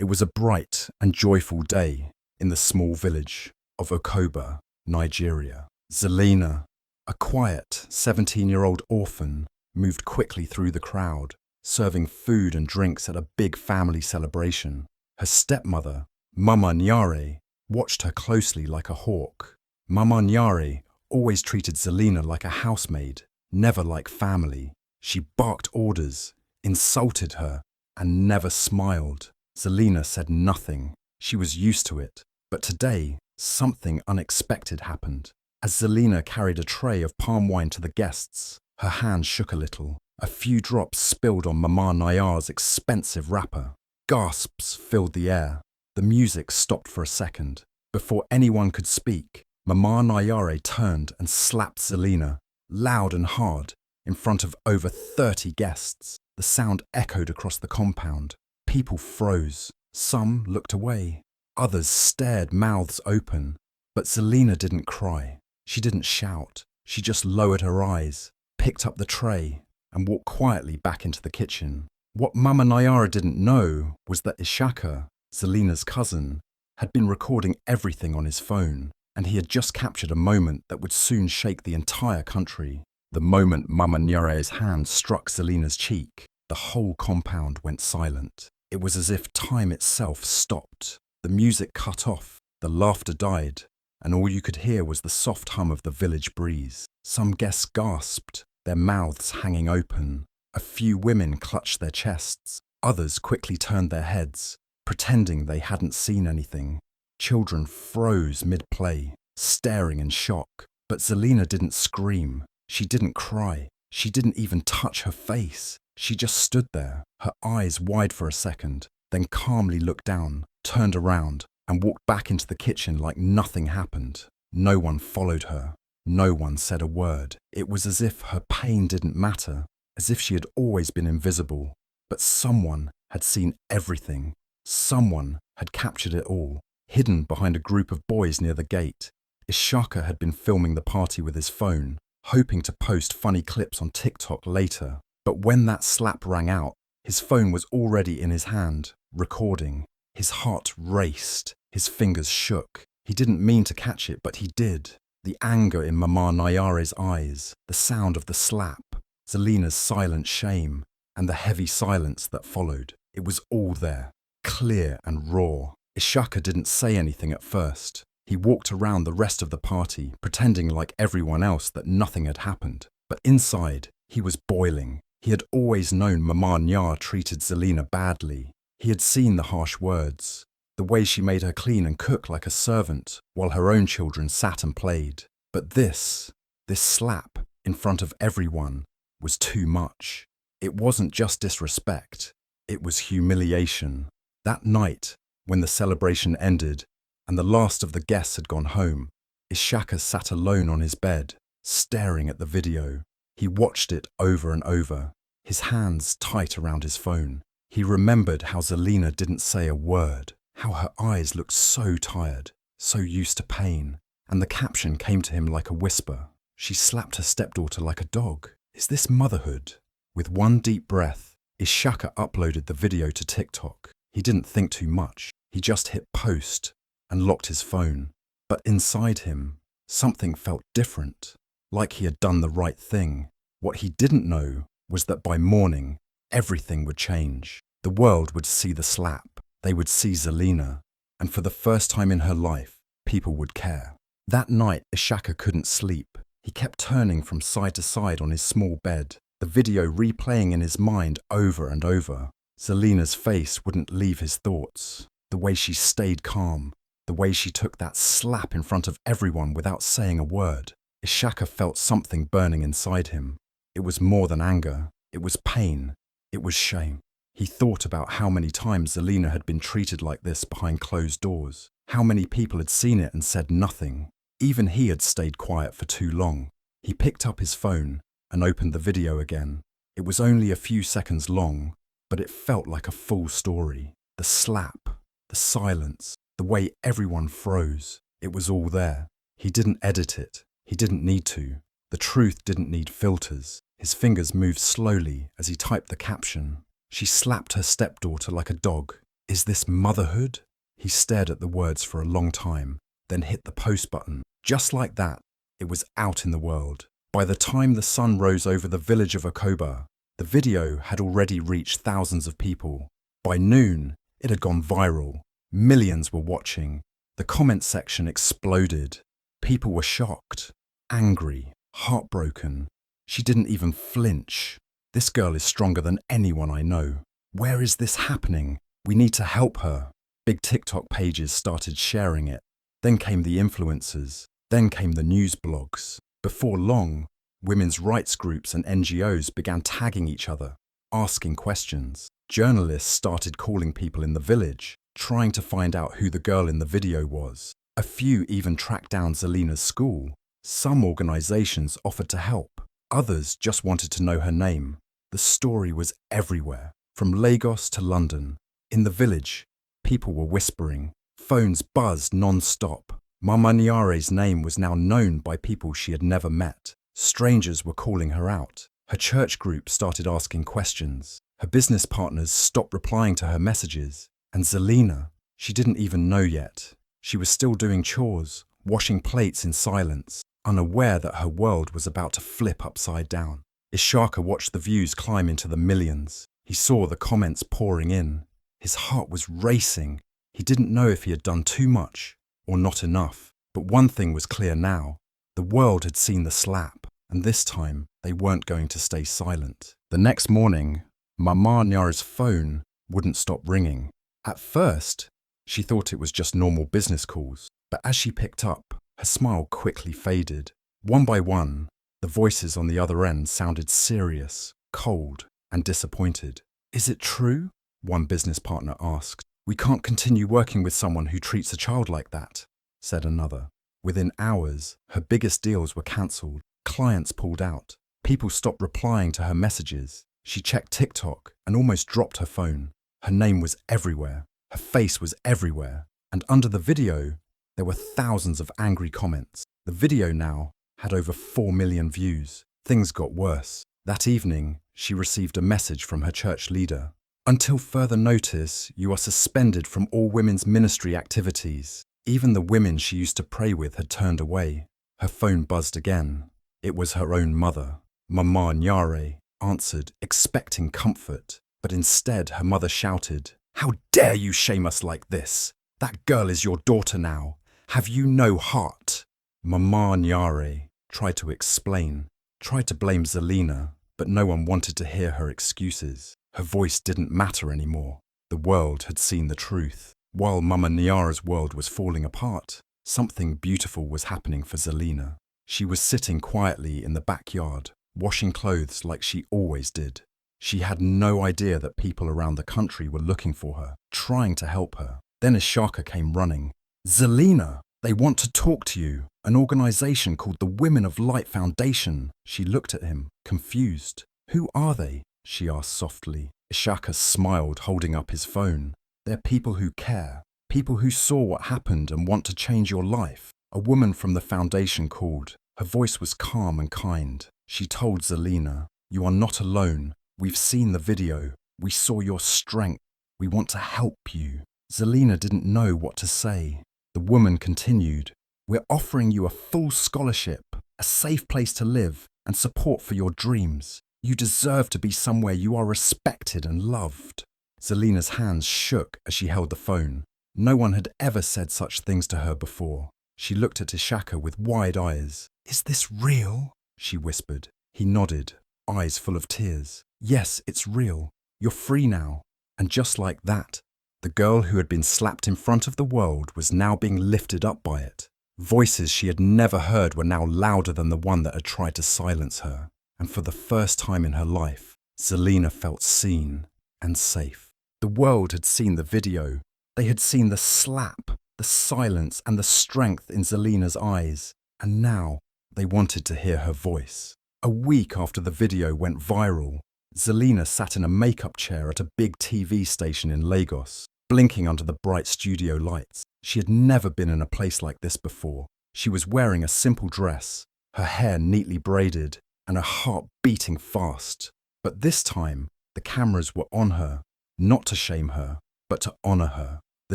It was a bright and joyful day in the small village of Okoba, Nigeria. Zelina, a quiet 17-year-old orphan, moved quickly through the crowd, serving food and drinks at a big family celebration. Her stepmother, Mama Nyare, watched her closely like a hawk. Mama Nyare always treated Zelina like a housemaid, never like family. She barked orders, insulted her, and never smiled. Zelina said nothing. She was used to it. But today, something unexpected happened. As Zelina carried a tray of palm wine to the guests, her hand shook a little. A few drops spilled on Mama Nyare's expensive wrapper. Gasps filled the air. The music stopped for a second. Before anyone could speak, Mama Nyare turned and slapped Zelina, loud and hard, in front of over 30 guests. The sound echoed across the compound. People froze. Some looked away. Others stared, mouths open. But Zelina didn't cry. She didn't shout. She just lowered her eyes, picked up the tray, and walked quietly back into the kitchen. What Mama Nyare didn't know was that Ishaka, Zelina's cousin, had been recording everything on his phone, and he had just captured a moment that would soon shake the entire country. The moment Mama Nyare's hand struck Zelina's cheek, the whole compound went silent. It was as if time itself stopped. The music cut off, the laughter died, and all you could hear was the soft hum of the village breeze. Some guests gasped, their mouths hanging open. A few women clutched their chests. Others quickly turned their heads, pretending they hadn't seen anything. Children froze mid-play, staring in shock. But Zelina didn't scream. She didn't cry. She didn't even touch her face. She just stood there, her eyes wide for a second, then calmly looked down, turned around, and walked back into the kitchen like nothing happened. No one followed her. No one said a word. It was as if her pain didn't matter, as if she had always been invisible. But someone had seen everything. Someone had captured it all. Hidden behind a group of boys near the gate, Ishaka had been filming the party with his phone, hoping to post funny clips on TikTok later. But when that slap rang out, his phone was already in his hand, recording. His heart raced, his fingers shook. He didn't mean to catch it, but he did. The anger in Mama Nyare's eyes, the sound of the slap, Zelina's silent shame, and the heavy silence that followed. It was all there, clear and raw. Ishaka didn't say anything at first. He walked around the rest of the party, pretending like everyone else that nothing had happened. But inside, he was boiling. He had always known Mama Nyare treated Zelina badly. He had seen the harsh words, the way she made her clean and cook like a servant, while her own children sat and played. But this slap, in front of everyone, was too much. It wasn't just disrespect, it was humiliation. That night, when the celebration ended, and the last of the guests had gone home, Ishaka sat alone on his bed, staring at the video. He watched it over and over, his hands tight around his phone. He remembered how Zelina didn't say a word, how her eyes looked so tired, so used to pain, and the caption came to him like a whisper. She slapped her stepdaughter like a dog. Is this motherhood? With one deep breath, Ishaka uploaded the video to TikTok. He didn't think too much. He just hit post and locked his phone. But inside him, something felt different, like he had done the right thing. What he didn't know was that by morning, everything would change. The world would see the slap. They would see Zelina. And for the first time in her life, people would care. That night, Ishaka couldn't sleep. He kept turning from side to side on his small bed, the video replaying in his mind over and over. Zelina's face wouldn't leave his thoughts. The way she stayed calm, the way she took that slap in front of everyone without saying a word. Ishaka felt something burning inside him. It was more than anger. It was pain. It was shame. He thought about how many times Zelina had been treated like this behind closed doors. How many people had seen it and said nothing. Even he had stayed quiet for too long. He picked up his phone and opened the video again. It was only a few seconds long, but it felt like a full story. The slap, the silence, the way everyone froze. It was all there. He didn't edit it. He didn't need to. The truth didn't need filters. His fingers moved slowly as he typed the caption. She slapped her stepdaughter like a dog. Is this motherhood? He stared at the words for a long time, then hit the post button. Just like that, it was out in the world. By the time the sun rose over the village of Okoba, the video had already reached thousands of people. By noon, it had gone viral. Millions were watching. The comment section exploded. People were shocked, angry, heartbroken. She didn't even flinch. This girl is stronger than anyone I know. Where is this happening? We need to help her. Big TikTok pages started sharing it. Then came the influencers. Then came the news blogs. Before long, women's rights groups and NGOs began tagging each other, asking questions. Journalists started calling people in the village, trying to find out who the girl in the video was. A few even tracked down Zelina's school. Some organizations offered to help. Others just wanted to know her name. The story was everywhere, from Lagos to London. In the village, people were whispering. Phones buzzed non-stop. Mama Nyare's name was now known by people she had never met. Strangers were calling her out. Her church group started asking questions. Her business partners stopped replying to her messages. And Zelina, she didn't even know yet. She was still doing chores, washing plates in silence, unaware that her world was about to flip upside down. Ishaka watched the views climb into the millions. He saw the comments pouring in. His heart was racing. He didn't know if he had done too much or not enough. But one thing was clear now. The world had seen the slap, and this time they weren't going to stay silent. The next morning, Mama Nyare's phone wouldn't stop ringing. At first, she thought it was just normal business calls, but as she picked up, her smile quickly faded. One by one, the voices on the other end sounded serious, cold, and disappointed. "Is it true?" one business partner asked. "We can't continue working with someone who treats a child like that," said another. Within hours, her biggest deals were cancelled. Clients pulled out. People stopped replying to her messages. She checked TikTok and almost dropped her phone. Her name was everywhere. Her face was everywhere. And under the video, there were thousands of angry comments. The video now had over 4 million views. Things got worse. That evening, she received a message from her church leader. "Until further notice, you are suspended from all women's ministry activities." Even the women she used to pray with had turned away. Her phone buzzed again. It was her own mother. Mama Nyare answered, expecting comfort. But instead, her mother shouted, "How dare you shame us like this? That girl is your daughter now. Have you no heart?" Mama Nyare tried to explain, tried to blame Zelina, but no one wanted to hear her excuses. Her voice didn't matter anymore. The world had seen the truth. While Mama Nyare's world was falling apart, something beautiful was happening for Zelina. She was sitting quietly in the backyard, washing clothes like she always did. She had no idea that people around the country were looking for her, trying to help her. Then Ishaka came running. "Zelina, they want to talk to you. An organization called the Women of Light Foundation." She looked at him, confused. "Who are they?" she asked softly. Ishaka smiled, holding up his phone. "They're people who care, people who saw what happened and want to change your life." A woman from the foundation called. Her voice was calm and kind. She told Zelina, "You are not alone. We've seen the video. We saw your strength. We want to help you." Zelina didn't know what to say. The woman continued, "We're offering you a full scholarship, a safe place to live, and support for your dreams. You deserve to be somewhere you are respected and loved." Zelina's hands shook as she held the phone. No one had ever said such things to her before. She looked at Ishaka with wide eyes. "Is this real?" she whispered. He nodded, eyes full of tears. "Yes, it's real. You're free now." And just like that, the girl who had been slapped in front of the world was now being lifted up by it. Voices she had never heard were now louder than the one that had tried to silence her. And for the first time in her life, Zelina felt seen and safe. The world had seen the video. They had seen the slap, the silence, and the strength in Zelina's eyes. And now they wanted to hear her voice. A week after the video went viral, Zelina sat in a makeup chair at a big TV station in Lagos, blinking under the bright studio lights. She had never been in a place like this before. She was wearing a simple dress, her hair neatly braided, and her heart beating fast. But this time, the cameras were on her, not to shame her, but to honor her. The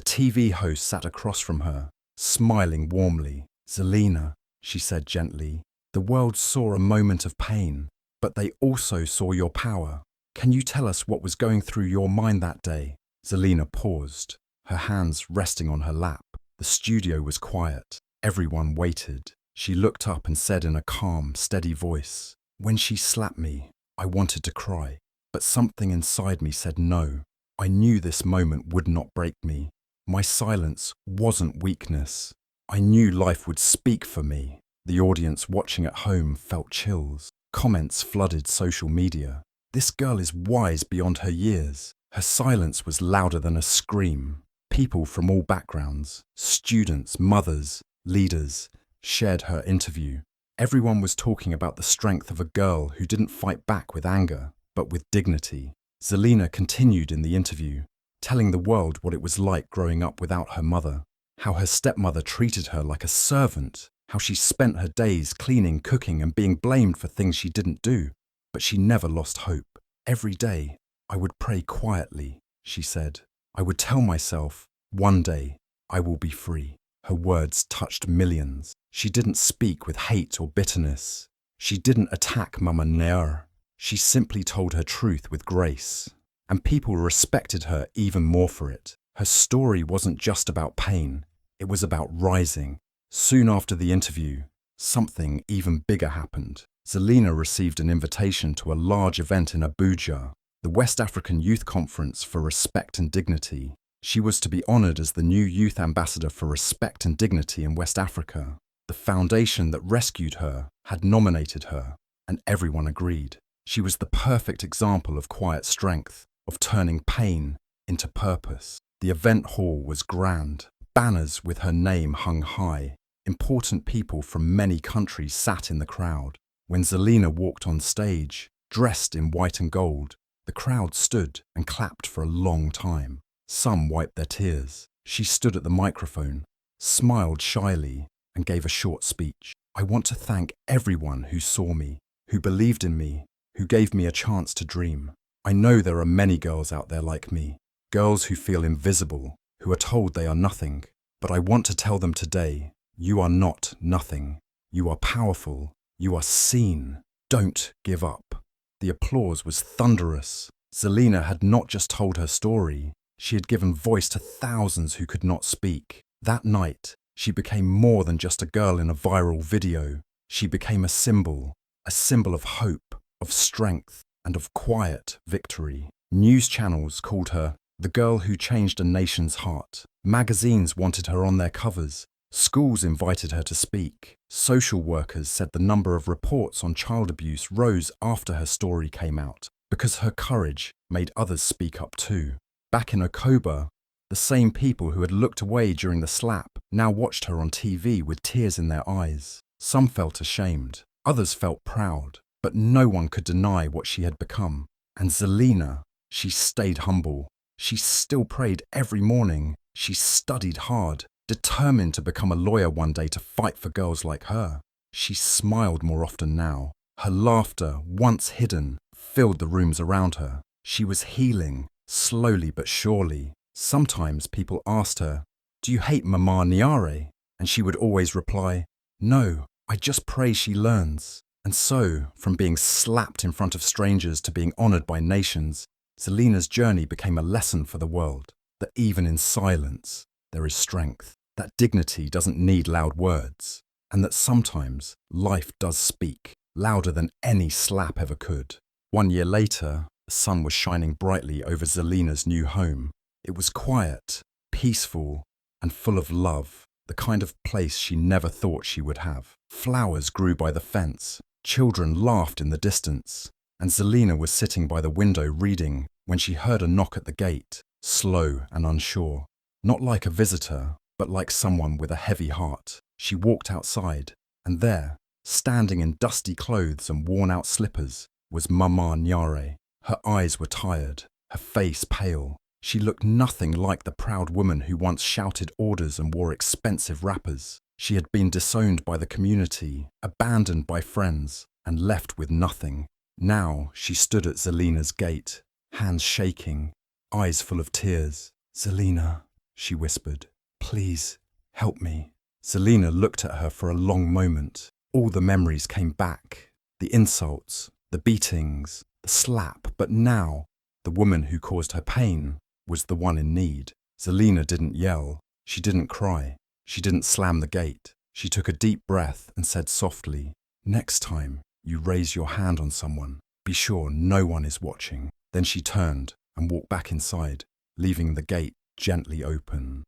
TV host sat across from her, smiling warmly. "Zelina," she said gently, "the world saw a moment of pain, but they also saw your power. Can you tell us what was going through your mind that day?" Zelina paused, her hands resting on her lap. The studio was quiet. Everyone waited. She looked up and said in a calm, steady voice, "When she slapped me, I wanted to cry, but something inside me said no. I knew this moment would not break me. My silence wasn't weakness. I knew life would speak for me." The audience watching at home felt chills. Comments flooded social media. "This girl is wise beyond her years." Her silence was louder than a scream. People from all backgrounds, students, mothers, leaders, shared her interview. Everyone was talking about the strength of a girl who didn't fight back with anger, but with dignity. Zelina continued in the interview, telling the world what it was like growing up without her mother, how her stepmother treated her like a servant, how she spent her days cleaning, cooking, and being blamed for things she didn't do. But she never lost hope. "Every day, I would pray quietly," she said. "I would tell myself, one day, I will be free." Her words touched millions. She didn't speak with hate or bitterness. She didn't attack Mama Nyare. She simply told her truth with grace. And people respected her even more for it. Her story wasn't just about pain. It was about rising. Soon after the interview, something even bigger happened. Zelina received an invitation to a large event in Abuja, the West African Youth Conference for Respect and Dignity. She was to be honored as the new youth ambassador for respect and dignity in West Africa. The foundation that rescued her had nominated her, and everyone agreed. She was the perfect example of quiet strength, of turning pain into purpose. The event hall was grand. Banners with her name hung high. Important people from many countries sat in the crowd. When Zelina walked on stage, dressed in white and gold, the crowd stood and clapped for a long time. Some wiped their tears. She stood at the microphone, smiled shyly, and gave a short speech. "I want to thank everyone who saw me, who believed in me, who gave me a chance to dream. I know there are many girls out there like me, girls who feel invisible, who are told they are nothing. But I want to tell them today, you are not nothing. You are powerful. You are seen. Don't give up." The applause was thunderous. Zelina had not just told her story. She had given voice to thousands who could not speak. That night, she became more than just a girl in a viral video. She became a symbol of hope, of strength, and of quiet victory. News channels called her the girl who changed a nation's heart. Magazines wanted her on their covers. Schools invited her to speak. Social workers said the number of reports on child abuse rose after her story came out, because her courage made others speak up too. Back in Okoba, the same people who had looked away during the slap now watched her on TV with tears in their eyes. Some felt ashamed, others felt proud, but no one could deny what she had become. And Zelina, she stayed humble. She still prayed every morning. She studied hard, determined to become a lawyer one day to fight for girls like her. She smiled more often now. Her laughter, once hidden, filled the rooms around her. She was healing, slowly but surely. Sometimes people asked her, "Do you hate Mama Nyare?" And she would always reply, "No, I just pray she learns." And so, from being slapped in front of strangers to being honored by nations, Zelina's journey became a lesson for the world, that even in silence, there is strength, that dignity doesn't need loud words, and that sometimes life does speak, louder than any slap ever could. 1 year later, the sun was shining brightly over Zelina's new home. It was quiet, peaceful, and full of love, the kind of place she never thought she would have. Flowers grew by the fence, children laughed in the distance, and Zelina was sitting by the window reading when she heard a knock at the gate, slow and unsure. Not like a visitor, but like someone with a heavy heart. She walked outside, and there, standing in dusty clothes and worn-out slippers, was Mama Nyare. Her eyes were tired, her face pale. She looked nothing like the proud woman who once shouted orders and wore expensive wrappers. She had been disowned by the community, abandoned by friends, and left with nothing. Now she stood at Zelina's gate, hands shaking, eyes full of tears. "Zelina," she whispered, "please, help me." Zelina looked at her for a long moment. All the memories came back. The insults, the beatings, the slap, but now the woman who caused her pain was the one in need. Zelina didn't yell. She didn't cry. She didn't slam the gate. She took a deep breath and said softly, "Next time you raise your hand on someone, be sure no one is watching." Then she turned and walked back inside, leaving the gate gently open.